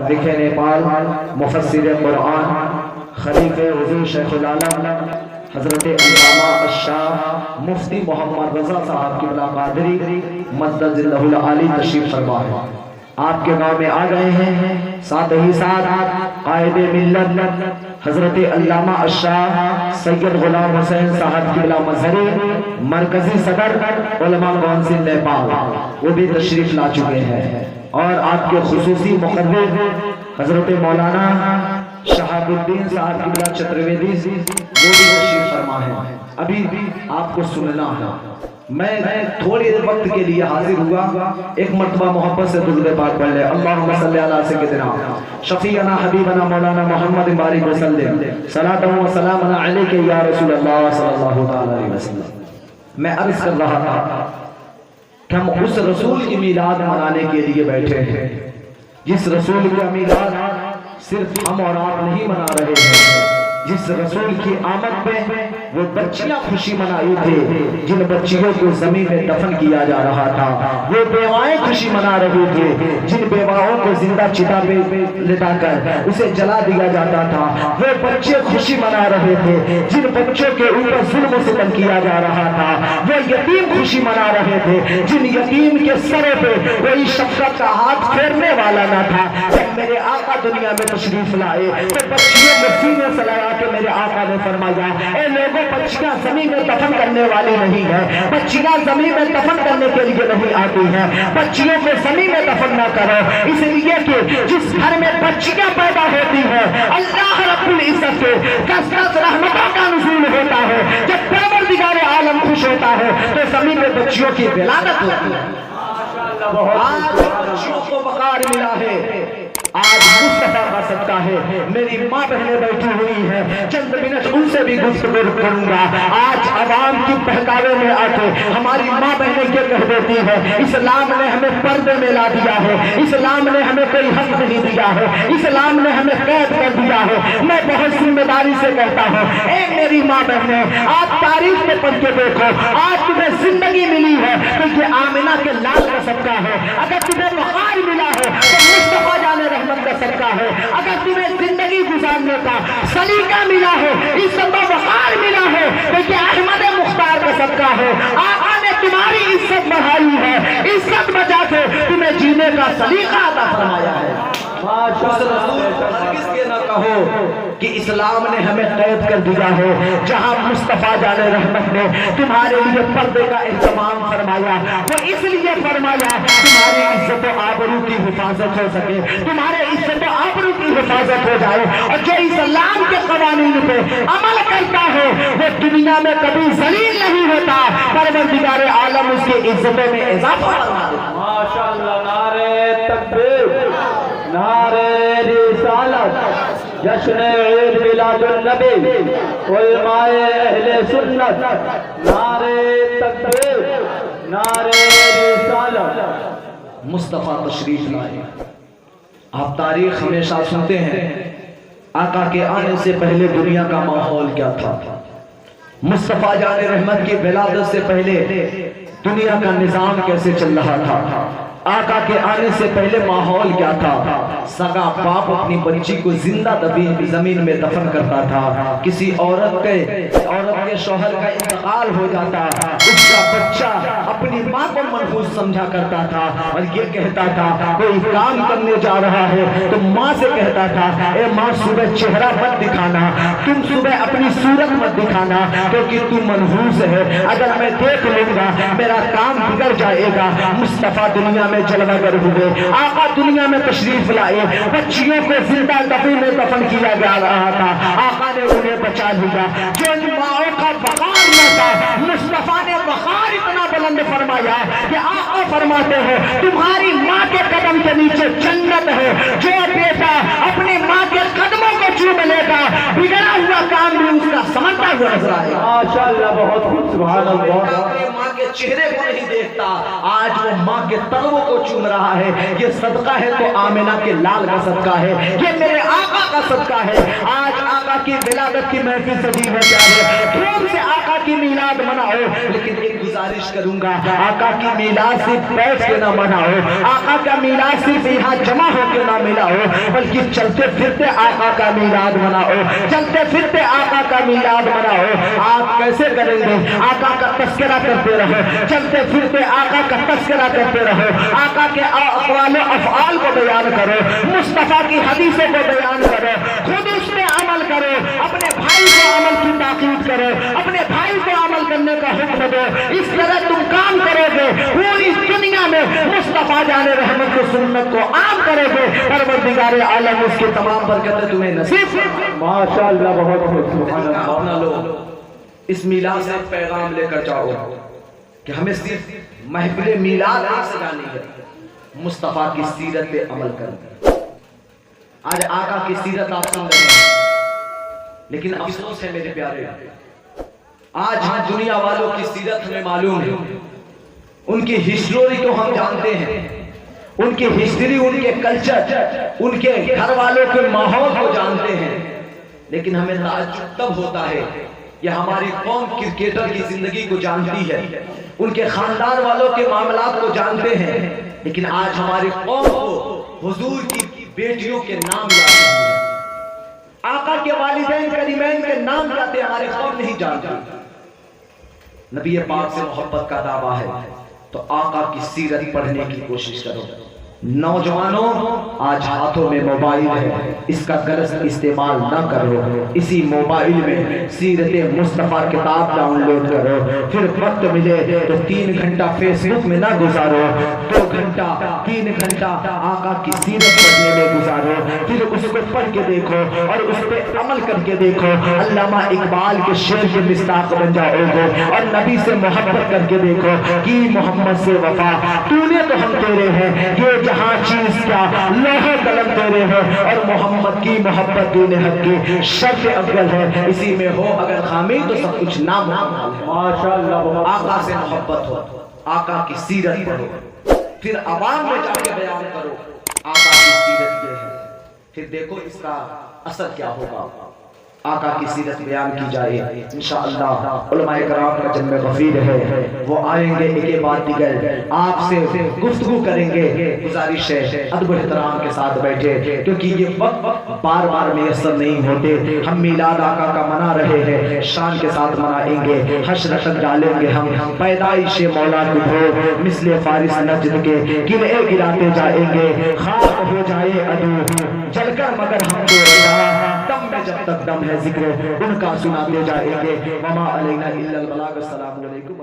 دیکھیں نیپال مفسر قرآن خلیفہ حضور شیخ العالم حضرت علامہ الشاہ مفتی محمد رضا صاحب قبلہ قادری مدد اللہ العالی تشریف فرما ہے، آپ کے گاؤں میں آ گئے ہیں۔ ساتھ ہی ساتھ قائد ملت حضرت علامہ الشاہ سید غلام حسین صاحب قبلہ مظہری مرکزی صدر علماء کونسل نیپال وہ بھی تشریف لا چکے ہیں، اور آپ کے خصوصی مقرر حضرت مولانا شہاب الدین صاحب قبلہ چترویدی وہ بھی تشریف فرما ہے۔ ابھی آپ کو سننا ہے، میں تھوڑی وقت کے لیے حاضر ہوا، ایک مرتبہ محبت سے درود پاک پڑھ لے۔ اللہم صلی علی سیدنا شفیعنا حبیبنا مولانا محمد بارک وسلم صلاۃ و سلام علیک یا رسول اللہ صلی اللہ علیہ وسلم۔ میں عرض کر رہا تھا کہ ہم اس رسول کی میلاد منانے کے لیے بیٹھے ہیں، جس رسول کا میلاد صرف ہم اور آپ نہیں منا رہے ہیں، جس رسول کی آمد پہ وہ بچیاں خوشی منائی تھے، جن بچیوں کو زمین میں دفن کیا جا رہا تھا، وہ بیوائیں خوشی منا رہے تھے، جن بیواؤں کو زندہ چتا پہ لٹا کر اسے جلا دیا جاتا تھا، وہ بچے خوشی منا رہے تھے، جن بچوں کے اوپر ظلم و ستم کیا جا رہا تھا، وہ یتیم خوشی منا رہے تھے، جن یتیم کے سروں پہ کوئی شفقت کا ہاتھ پھیرنے والا نہ تھا۔ جب میرے آقا دنیا میں تشریف لائے تو بچیوں کو سینے سے لگا کہ میرے آقا نے فرمایا، اے لوگوں بچیاں زمین میں دفن کرنے والی نہیں ہے، بچیاں زمین میں دفن کرنے کے لیے نہیں آتی ہیں، بچیوں کو زمین میں دفن نہ کرو، اس لیے کہ جس گھر میں بچیاں پیدا ہوتی ہیں اللہ رب العزت سے کثرت رحمتوں کا نزول ہوتا ہے۔ جب پروردگار عالم خوش ہوتا ہے تو زمین میں بچیوں کی ولادت ہوتی ہے۔ آج بچیوں کو وقار ملا ہے، آج مصطفیٰ کا صدقہ ہے۔ میری ماں بہنیں بیٹھی ہوئی ہیں، چند منٹ ان سے بھی گفتگو کروں گا۔ آج عوام کی بہکاوے میں آ کے ہماری ماں بہنیں کیا کہہ دیتی ہیں، اسلام نے ہمیں پردے میں لا دیا ہے، اسلام نے ہمیں کوئی حق نہیں دیا ہے، اسلام نے ہمیں قید کر دیا ہے۔ میں بہت ذمہ داری سے کہتا ہوں، اے میری ماں بہنیں، آج تاریخ میں پڑھ کے دیکھو، آج تمہیں زندگی ملی ہے تو یہ آمنہ کے لال کا صدقہ ہے۔ اگر تمہیں وقار ملا ہے تو مصطفیٰ جان رحمت کا صدقہ ہے۔ اگر تمہیں زندگی گزارنے کا سلیقہ ملا ہے، عزت و وقار ملا ہے تو یہ احمد مختار کا صدقہ ہے۔ آقا نے تمہاری عزت بڑھائی ہے، عزت بچا کے تمہیں جینے کا سلیقہ عطا فرمایا ہے۔ اس رسول کو ہرگز یہ نہ کہو کہ اسلام نے ہمیں قید کر دیا ہے، جہاں مصطفیٰ جان رحمت نے تمہارے لیے پردے کا اہتمام فرمایا، وہ اس لیے فرمایا تمہاری عزت و آبرو کی حفاظت ہو سکے، تمہارے عزت و آبرو کی حفاظت ہو جائے، اور جو اسلام کے قوانین پہ عمل کرتا ہے وہ دنیا میں کبھی ذلیل نہیں ہوتا، پروردگار عالم اس کی عزتوں میں اضافہ فرما دیتا۔ ماشاءاللہ، نعرہ تکبیر، نعرہ رسالت، جشن عید میلاد النبی، علماء اہل سنت، نعرہ تکبیر، نعرہ رسالت۔ مصطفیٰ تشریف لائے۔ آپ تاریخ ہمیشہ سنتے ہیں، آقا کے آنے سے پہلے دنیا کا ماحول کیا تھا، مصطفیٰ جان رحمت کی ولادت سے پہلے دنیا کا نظام کیسے چل رہا تھا، آقا کے آنے سے پہلے ماحول کیا تھا۔ سگا باپ اپنی بچی کو زندہ زمین میں دفن کرتا تھا، کسی عورت کے شوہر کا انتقال ہو جاتا، اس کا بچہ اپنی ماں کو منحوس سمجھا کرتا تھا، اور یہ کہتا تھا کوئی کام کرنے جا رہا ہے تو ماں سے کہتا تھا، اے ماں صبح چہرہ مت دکھانا، تم صبح اپنی صورت مت دکھانا کیونکہ تم منحوس ہے، اگر میں دیکھ لوں گا میرا کام بگڑ جائے گا۔ مصطفیٰ دنیا میں جلوہ گر ہوئے، آقا دنیا میں تشریف لائے، بچیوں کو زندہ زمین میں دفن کیا جا رہا تھا، آقا نے انہیں بچا لیا۔ جو ماؤں کا وقار نہ تھا، مصطفیٰ نے وقار اتنا بلند فرمایا کہ آقا فرماتے ہیں تمہاری ماں کے قدم کے نیچے جنت ہے، جو بیٹا اپنی ماں کے قدموں کو چوم لے گا بگڑا ہوا کام بھی اس کا سمجھتا ہوا نظر آئے گا۔ ماشاءاللہ، بہت خوب، سبحان اللہ۔ ماں کے چہرے کو نہیں دیکھتا، آج وہ ماں کے تلووں کو چوم رہا ہے۔ یہ صدقہ ہے تو آمنہ کے لال کا صدقہ ہے، یہ میرے آقا کا صدقہ ہے۔ آج آقا کی ولادت کی محفل سجی ہے پیارے، دھوم سے آقا کی میلاد مناؤ، لیکن ایک گزارش کروں گا، آقا کی میلاد صرف بیٹھ کے نہ مناؤ، آقا کا میلاد صرف یہاں جمع ہو کے نہ ملاؤ، بلکہ چلتے پھرتے آقا کا میلاد مناؤ، چلتے پھرتے آقا کا میلاد مناؤ۔ آپ کیسے کریں گے؟ آقا کا تذکرہ کرتے رہو، چلتے پھرتے آقا کا تذکرہ کرتے رہو، آقا کے اقوال و افعال کو بیان کرو، مصطفیٰ کی حدیثوں کو بیان کرو، خود اس میں عمل کرو، اپنے بھائی کو عمل کی تاکید کرو، اپنے بھائی کو عمل کرنے کا حکم دو۔ اس طرح تم کام کرو گے، پوری دنیا میں مصطفیٰ جان رحمت کی سنت کو عام کرو گے، پروردگار عالم اس کی تمام برکتیں تمہیں نصیب فرمائے۔ ماشاءاللہ، بہت بہت سبحان اللہ۔ اپنا لو، اس میلاد سے پیغام لے کر جاؤ کہ ہمیں صرف محفل میلاد نہیں سجانی ہے، مصطفیٰ کی سیرت پہ عمل کرنا۔ آج آقا کی سیرت آپ سن رہے ہیں، لیکن افسوس ہے میرے پیارے، آج ہم دنیا والوں کی سیرت ہمیں معلوم ہے، ان کی ہسٹوری کو ہم جانتے ہیں، ان کی ہسٹری، ان کے کلچر، ان کے گھر والوں کے ماحول کو جانتے ہیں، لیکن ہمیں تعجب تب ہوتا ہے یہ ہماری قوم کرکٹر کی زندگی کو جانتی ہے، ان کے خاندان والوں کے معاملات کو جانتے ہیں، لیکن آج ہماری قوم کو حضور کی بیٹیوں کے نام یاد نہیں ہے، آقا کے والدین کریمین کے نام جاتے ہمارے قوم نہیں جانتی۔ نبی پاک سے محبت کا دعویٰ ہے تو آقا کی سیرت پڑھنے کی کوشش کرو۔ نوجوانوں، آج ہاتھوں میں موبائل ہے، اس کا غلط استعمال نہ کرو، اسی موبائل میں سیرت مصطفیٰ کتاب ڈاؤن لوڈ کرو، پھر وقت ملے تو 3 گھنٹہ فیس بک میں نہ گزارو، 2 گھنٹہ 3 گھنٹہ آقا کی سیرت پڑھنے میں گزارو، پھر اس کو پڑھ کے دیکھو اور اس پہ عمل کر کے دیکھو، علامہ اقبال کے شعر کے مصداق بن جاؤ گے، اور نبی سے محبت کر کے دیکھو کہ محمد سے وفا، تو نے تو ہم تیرے ہیں، یہ جہاں چیز کیا لوح قلم تیرے ہیں، اور محمد کی محبت دین حق کی شرط افضل ہے، اسی میں ہو اگر خامی تو سب کچھ نامحال ہے۔ ماشاءاللہ، آقا سے محبت ہو، آقا کی سیرت پڑھو، پھر عوام میں جا کے بیان کرو آقا کی سیرت یہ ہے، پھر دیکھو اس کا اثر کیا ہوگا۔ آقا کی سیرت بیان کی جائے، انشاءاللہ علماء کرام کا جنم غفیر ہے، وہ آئیں گے ایک کے بعد دیگر آپ سے گفتگو کریں گے۔ گزارش ہے ادب و احترام کے ساتھ بیٹھے، کیونکہ یہ وقت بار بار میسر نہیں ہوتے۔ ہم میلاد آقا کا منا رہے ہیں، شان کے ساتھ منائیں گے، حشر تک ڈالیں گے ہم پیدائش مولا کی دھو، مثل فارس نجد کے قلعے گراتے جائیں گے، خاک ہو جائے عدو جل کر مگر ہم کو رضا، دم میں جب تک دم ہے ذکر ان کا سناتے جائیں گے۔ وما علینا الا البلاغ۔ السلام علیکم۔